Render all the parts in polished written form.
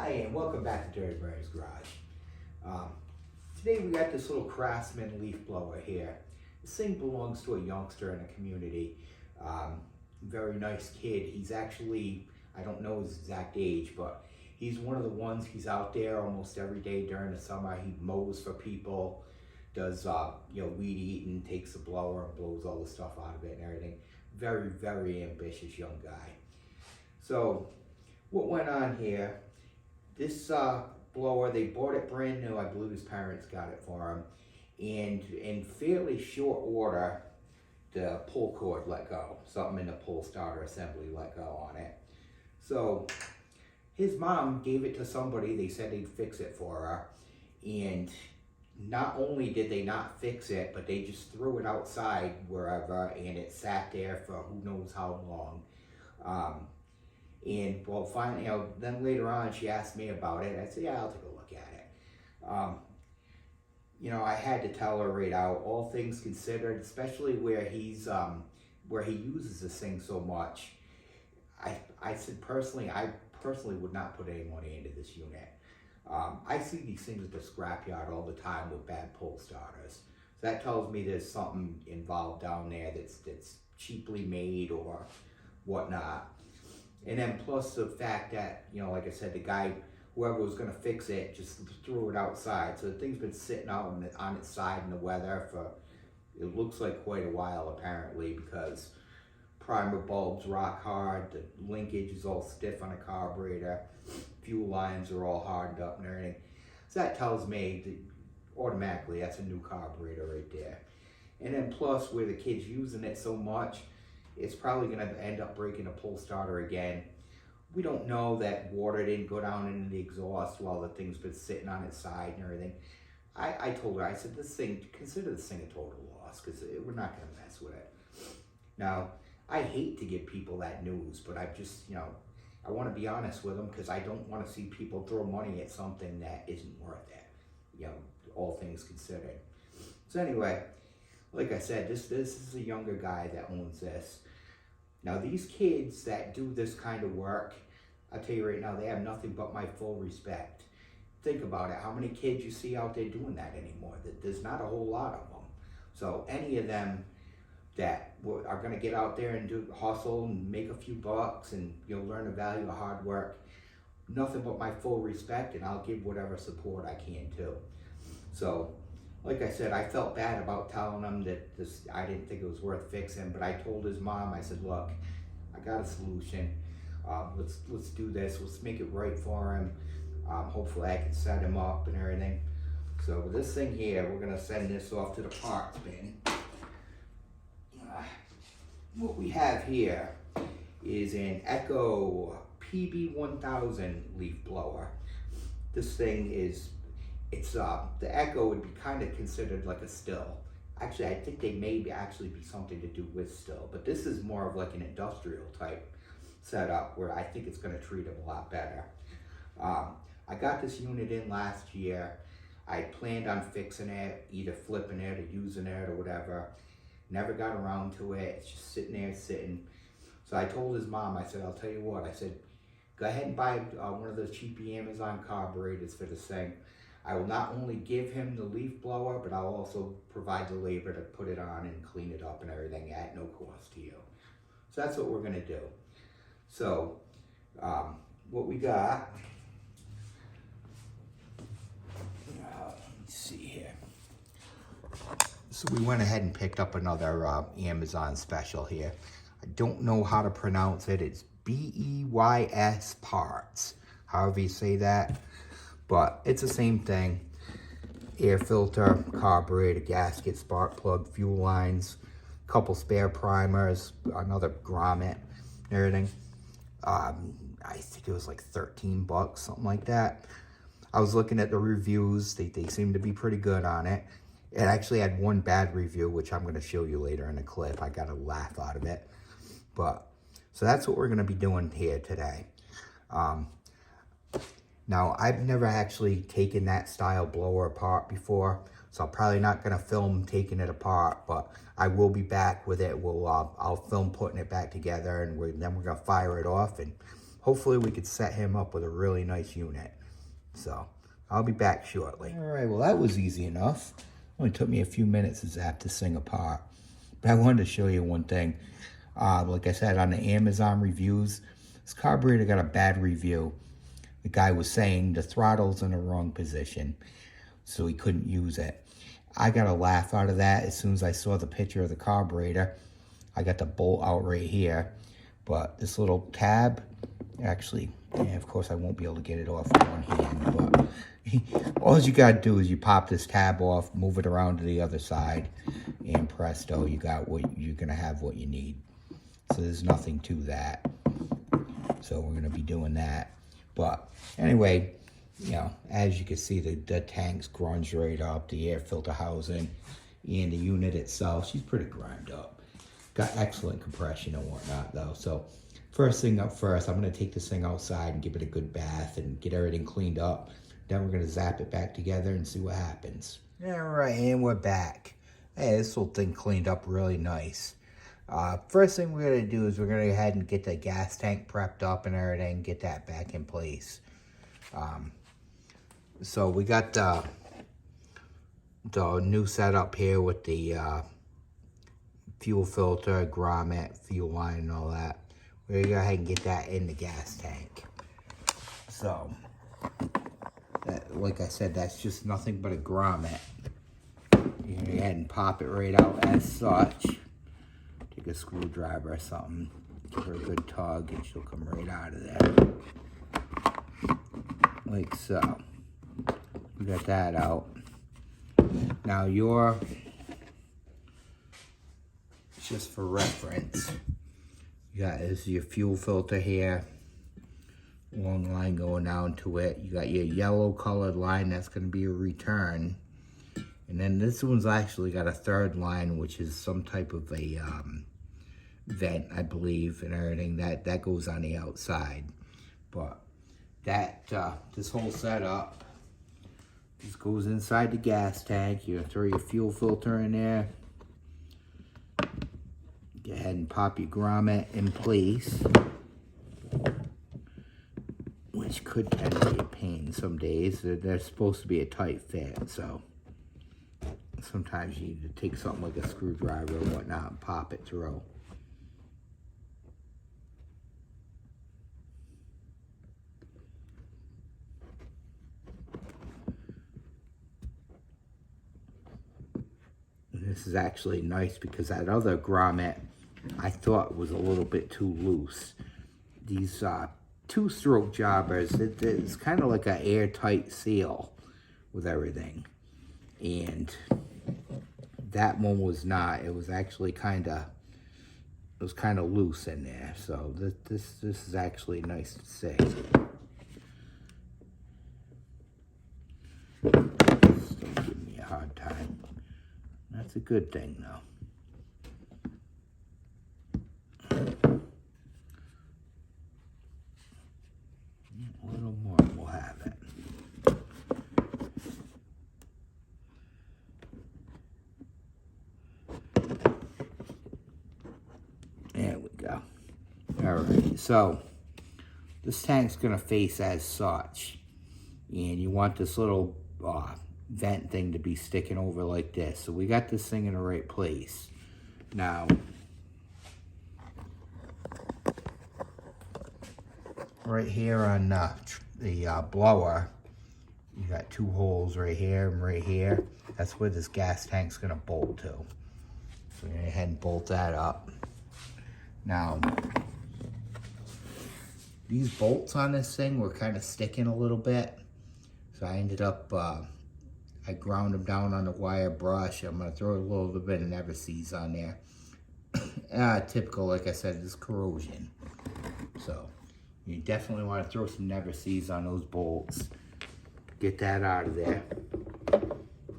Hi, and welcome back to Dirty Bernie's Garage. Today we got this little Craftsman leaf blower here. This thing belongs to a youngster in the community. Very nice kid. He's actually, I don't know his exact age, but he's one of the ones, he's out there almost every day during the summer. He mows for people, does weed eating, takes the blower and blows all the stuff out of it and everything. Very, very ambitious young guy. So what went on here, this blower, they bought it brand new. I believe his parents got it for him. And in fairly short order, the pull cord let go. Something in the pull starter assembly let go on it. So his mom gave it to somebody. They said they'd fix it for her. And not only did they not fix it, but they just threw it outside wherever, and it sat there for who knows how long. And well, finally, then later on, she asked me about it. I said, yeah, I'll take a look at it. I had to tell her right out, all things considered, especially where he uses this thing so much. I said I personally would not put any money into this unit. I see these things at the scrapyard all the time with bad pull starters. So that tells me there's something involved down there that's cheaply made or whatnot. And then plus the fact that, like I said, the guy, whoever was going to fix it, just threw it outside. So the thing's been sitting out on its side in the weather for, it looks like quite a while apparently, because primer bulbs rock hard, the linkage is all stiff on the carburetor, fuel lines are all hardened up and everything. So that tells me that automatically that's a new carburetor right there. And then plus where the kid's using it so much, it's probably going to end up breaking a pull starter again. We don't know that water didn't go down into the exhaust while the thing's been sitting on its side and everything. I told her, I said, consider this thing a total loss, because we're not going to mess with it. Now, I hate to give people that news, but I just, I want to be honest with them, because I don't want to see people throw money at something that isn't worth it, all things considered. So anyway, like I said, this is a younger guy that owns this. Now these kids that do this kind of work, I'll tell you right now, they have nothing but my full respect. Think about it, how many kids you see out there doing that anymore? There's not a whole lot of them. So any of them that are gonna get out there and hustle and make a few bucks and learn the value of hard work, nothing but my full respect, and I'll give whatever support I can too. So, like I said, I felt bad about telling him that I didn't think it was worth fixing, but I told his mom, I said, look, I got a solution. Let's do this. Let's make it right for him. Hopefully I can set him up and everything. So with this thing here, we're gonna send this off to the parts bin. What we have here is an Echo PB1000 leaf blower. This thing is, the Echo would be kind of considered like a still. Actually, I think they may actually be something to do with still, but this is more of like an industrial type setup where I think it's going to treat them a lot better. I got this unit in last year. I planned on fixing it, either flipping it or using it or whatever. Never got around to it. It's just sitting there sitting. So I told his mom, I said, I'll tell you what, I said, go ahead and buy one of those cheapy Amazon carburetors for this thing. I will not only give him the leaf blower, but I'll also provide the labor to put it on and clean it up and everything at no cost to you. So that's what we're gonna do. So what we got, let's see here. So we went ahead and picked up another Amazon special here. I don't know how to pronounce it. It's BEYS parts, however you say that. But it's the same thing. Air filter, carburetor, gasket, spark plug, fuel lines, couple spare primers, another grommet, and everything. I think it was like 13 bucks, something like that. I was looking at the reviews. They seem to be pretty good on it. It actually had one bad review, which I'm going to show you later in the clip. I got a laugh out of it. But so that's what we're going to be doing here today. Now, I've never actually taken that style blower apart before, so I'm probably not going to film taking it apart, but I will be back with it. I'll film putting it back together, and then we're going to fire it off, and hopefully we could set him up with a really nice unit. So I'll be back shortly. All right, well, that was easy enough. Only took me a few minutes to zap this thing apart. But I wanted to show you one thing. Like I said, on the Amazon reviews, this carburetor got a bad review. The guy was saying the throttle's in the wrong position, so he couldn't use it. I got a laugh out of that as soon as I saw the picture of the carburetor. I got the bolt out right here, but this little tab, actually, yeah, of course I won't be able to get it off with one hand, but all you gotta do is you pop this tab off, move it around to the other side, and presto, you got what you're gonna have what you need. So there's nothing to that. So we're gonna be doing that. But anyway, you know, as you can see, the tank's grunged right up, the air filter housing, and the unit itself, she's pretty grimed up. Got excellent compression and whatnot though. So first thing up first, I'm gonna take this thing outside and give it a good bath and get everything cleaned up. Then we're gonna zap it back together and see what happens. All right, and we're back. Hey, this whole thing cleaned up really nice. First thing we're gonna do is we're gonna go ahead and get the gas tank prepped up and everything, get that back in place. So we got the new setup here with the fuel filter, grommet, fuel line, and all that. We're gonna go ahead and get that in the gas tank. So, like I said, that's just nothing but a grommet. You're gonna go ahead and pop it right out as such. Take a screwdriver or something, give her a good tug, and she'll come right out of there. Like so. We got that out. Now just for reference, you got is your fuel filter here, long line going down to it. You got your yellow colored line, that's going to be a return. And then this one's actually got a third line, which is some type of a vent, I believe, and everything. That goes on the outside. But that, this whole setup, this goes inside the gas tank. You throw your fuel filter in there. Go ahead and pop your grommet in place, which could tend to be a pain some days. They're supposed to be a tight fit, so sometimes you need to take something like a screwdriver or whatnot and pop it through. This is actually nice because that other grommet I thought was a little bit too loose. These two-stroke jobbers, it's kind of like an airtight seal with everything. And that one was not. It was actually kind of loose in there. So this is actually nice to see. Still giving me a hard time. That's a good thing, though. A little more, we'll have it. There we go. All right, so this tank's gonna face as such, and you want this little vent thing to be sticking over like this. So we got this thing in the right place. Now, right here on the blower, you got two holes right here and right here. That's where this gas tank's gonna bolt to. So we're gonna go ahead and bolt that up. Now, these bolts on this thing were kind of sticking a little bit. So I ended up, I ground them down on the wire brush. I'm gonna throw a little bit of Never-Seez on there. Typical, like I said, is corrosion. So you definitely want to throw some Never-Seez on those bolts. Get that out of there.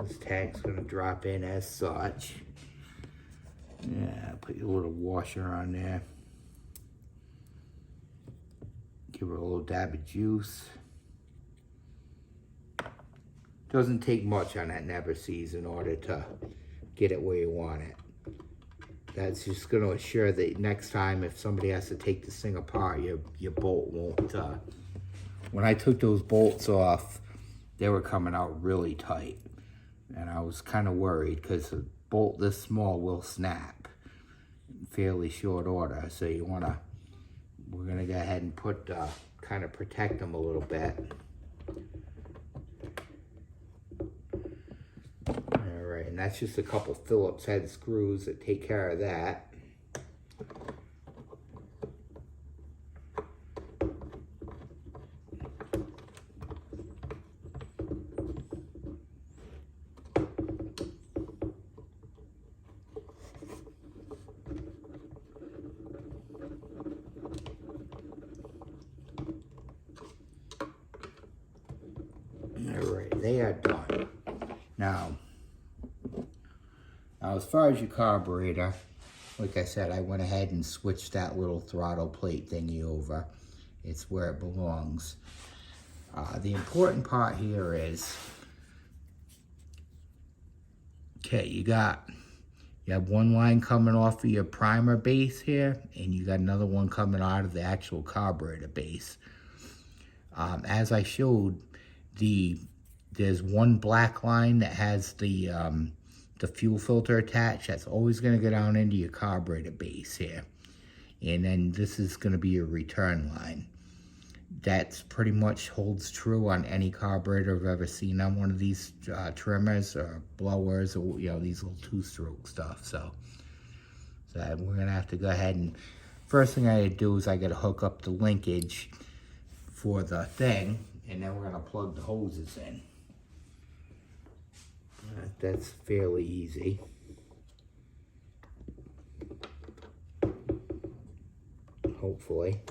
This tank's gonna drop in as such. Yeah, put your little washer on there. Give her a little dab of juice. Doesn't take much on that Never-Seez in order to get it where you want it. That's just going to assure that next time if somebody has to take this thing apart, your bolt won't. When I took those bolts off, they were coming out really tight. And I was kind of worried because a bolt this small will snap in fairly short order. So we're gonna go ahead and put, kind of protect them a little bit. All right, and that's just a couple Phillips head screws that take care of that. All right, they are done. Now, as far as your carburetor, like I said, I went ahead and switched that little throttle plate thingy over. It's where it belongs. The important part here is, okay, you have one line coming off of your primer base here, and you got another one coming out of the actual carburetor base. As I showed, there's one black line that has the fuel filter attached. That's always going to go down into your carburetor base here. And then this is going to be your return line. That's pretty much holds true on any carburetor I've ever seen on one of these trimmers or blowers, or these little two-stroke stuff. So we're going to have to go ahead and, first thing I gotta do is I got to hook up the linkage for the thing, and then we're going to plug the hoses in. That's fairly easy. Hopefully.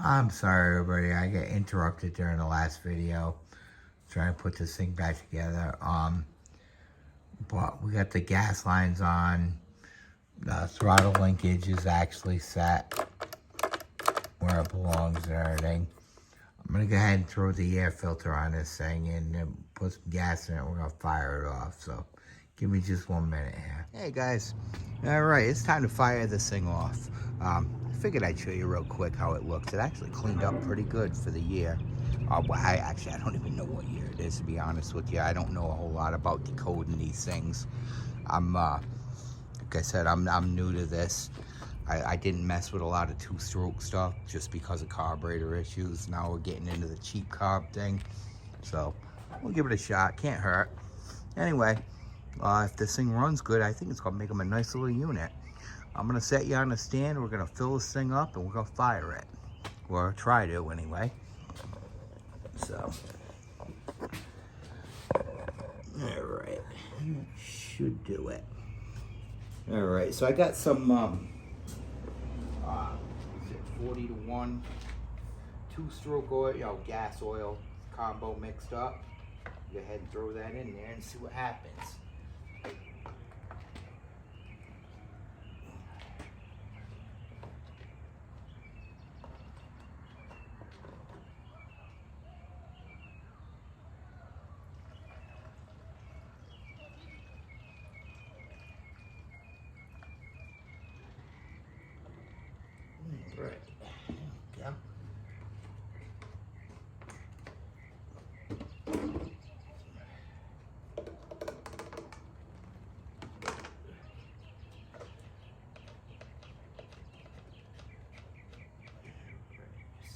I'm sorry, everybody. I got interrupted during the last video trying to put this thing back together. But we got the gas lines on. The throttle linkage is actually set where it belongs and everything. I'm going to go ahead and throw the air filter on this thing and put some gas in it. We're going to fire it off. So give me just 1 minute here. Hey, guys. All right, it's time to fire this thing off. I figured I'd show you real quick how it looks. It actually cleaned up pretty good for the year. Well, I don't even know what year it is, to be honest with you. I don't know a whole lot about decoding these things. Like I said, I'm new to this. I didn't mess with a lot of two-stroke stuff just because of carburetor issues. Now we're getting into the cheap carb thing. So we'll give it a shot. Can't hurt. Anyway, if this thing runs good, I think it's going to make them a nice little unit. I'm going to set you on a stand. We're going to fill this thing up and we're going to fire it. Or try to, anyway. So, all right. Should do it. All right. So I got some, 40 to 1 two-stroke oil, gas oil combo mixed up. Go ahead and throw that in there and see what happens. Right. Yeah.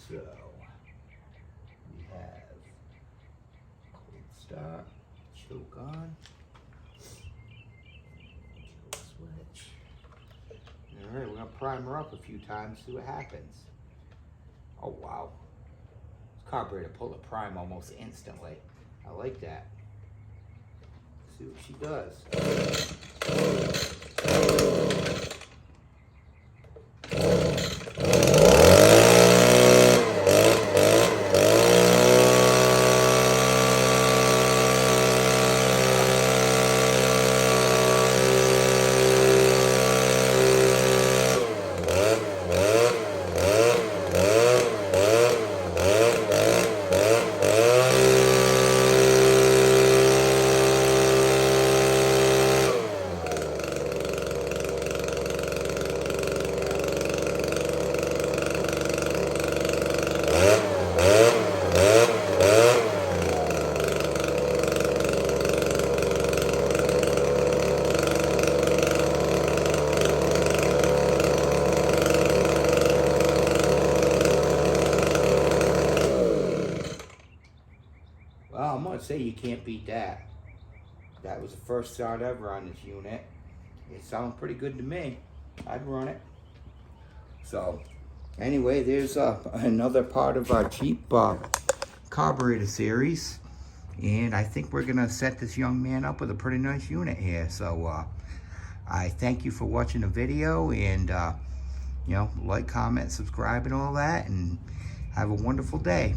So we have cold start, choke on, kill switch. All right, we're gonna prime her up a few times, see what happens. Oh wow, carburetor pull the prime almost instantly. I like that. See what she does. Well, I'm gonna say you can't beat that. That was the first start ever on this unit. It sounded pretty good to me. I'd run it. So, anyway, there's another part of our Jeep carburetor series. And I think we're gonna set this young man up with a pretty nice unit here. So, I thank you for watching the video, and you know, like, comment, subscribe, and all that, and have a wonderful day.